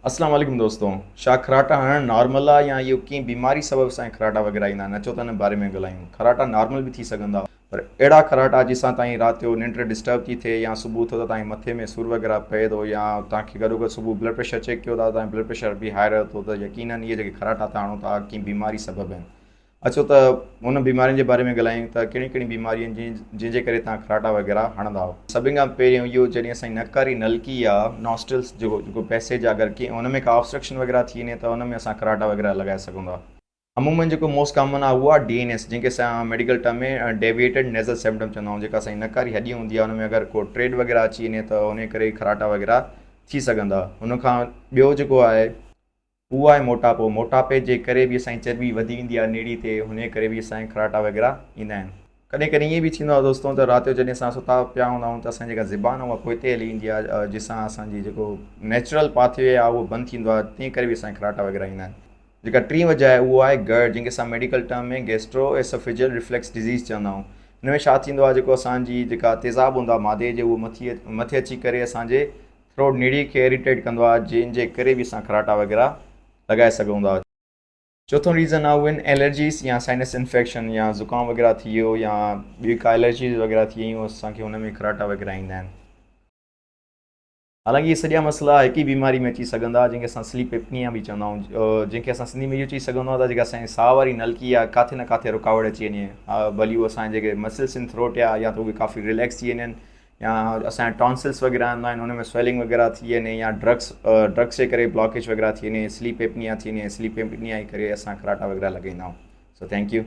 अस्सलाम वालेकुम दोस्तों। छा खराटा हणणु नॉर्मल आहे या इहो कंहिं बीमारी सबबु सां खराटा वग़ैरह ईंदा आहिनि? अचो त हिन बारे में ॻाल्हायूं। खराटा नॉर्मल बि थी सघंदा, पर अहिड़ा खराटा जंहिंसां तव्हांजी राति जो निंड डिस्टर्ब थी थिए या सुबुह उथो त तव्हांजे मथे में सूरु वग़ैरह पए थो या तव्हांखे गॾो गॾु सुबुह ब्लड प्रेशर चेक कयो था, तव्हांजो ब्लड प्रेशर बि हाई रहे थो, त यकीनन इहे जेके खराटा था हणो था कंहिं बीमारी सबबु आहिनि। अचो त उन बीमारियुनि जे बारे में ॻाल्हायूं त कहिड़ियूं कहिड़ियूं बीमारियूं आहिनि जंहिंजे करे तव्हां खराटा वग़ैरह हणंदा हो। सभिनि खां पहिरियों इहो जॾहिं असांजी नक वारी नलकी आहे नॉस्ट्रल्स जेको पैसेज आहे, अगरि कंहिं हुन में का ऑब्स्ट्रक्शन वग़ैरह थी वञे त हुन में असां खराटा वग़ैरह लॻाए सघूं था। अमूमन जेको मोस्ट कॉमन आहे उहा DNS, जंहिंखे असां मेडिकल टर्म में डेविएटेड नेज़ल सेप्टम चवंदा आहियूं। जेका असांजी नक वारी हॾी हूंदी आहे हुन में अगरि को ट्रेड वग़ैरह अची वञे त उन करे खराटा वग़ैरह थी सघंदा। हुनखां ॿियो जेको आहे उहो आहे मोटापो। मोटापे जे करे बि असांजी चर्बी वधी वेंदी आहे नेड़ी ते, हुन करे बि असांखे खराटा वग़ैरह ईंदा आहिनि। कॾहिं कॾहिं ईअं बि थींदो आहे दोस्तों त राति जो जॾहिं असां सुता पिया हूंदा आहियूं त असांजी जेका ज़ुबान आहे उहा पोइते हली ईंदी आहे, जंहिंसां असांजी जेको नेचुरल पाथवे आहे उहो बंदि थींदो आहे, तंहिं करे बि असांखे खराटा वग़ैरह ईंदा आहिनि। जेका टीं वजह आहे उहो आहे गर्ड, जंहिंखे असां मेडिकल टर्म में गैस्ट्रो एसोफेजियल रिफ्लेक्स डिज़ीज़ चवंदा आहियूं। हिन में छा थींदो आहे, जेको असांजी जेका तेज़ाब हूंदो आहे मादे जे, उहो मथे अची करे असांजे थ्रोट निड़ी खे इरिटेट कंदो आहे, जंहिंजे करे बि असां खराटा वग़ैरह लॻाए सघूं था। चोथों रीज़न आहे उहे एलर्जीज़ या साइनस इन्फेक्शन या ज़ुकाम वग़ैरह थी वियो या ॿी का एलर्जीज़ वग़ैरह थी वियूं, असांखे हुन में खराटा वग़ैरह ईंदा आहिनि। हालांकि इहे सॼा मसइला हिकु ई बीमारी में अची सघंदा, जंहिंखे असां स्लीप एपनिया बि चवंदा आहियूं, जंहिंखे असां सिंधी में इहो चई सघंदा त जेका असांजी साह वारी नलकी आहे काथे न काथे रुकावट अची वञे, भली उहे असांजे जेके मसल्स इन थ्रोट या त उहे काफ़ी रिलैक्स थी वञनि, या असांजा टॉन्सिल्स वग़ैरह हूंदा आहिनि हुन में स्वेलिंग वग़ैरह थी वञे, या ड्रग्स जे करे ब्लॉकेज वग़ैरह थी वञे, स्लीप एपनिया थी वञे। स्लीप एपनिया जे करे असां खराटा वग़ैरह लॻाईंदा आहियूं। So thank U.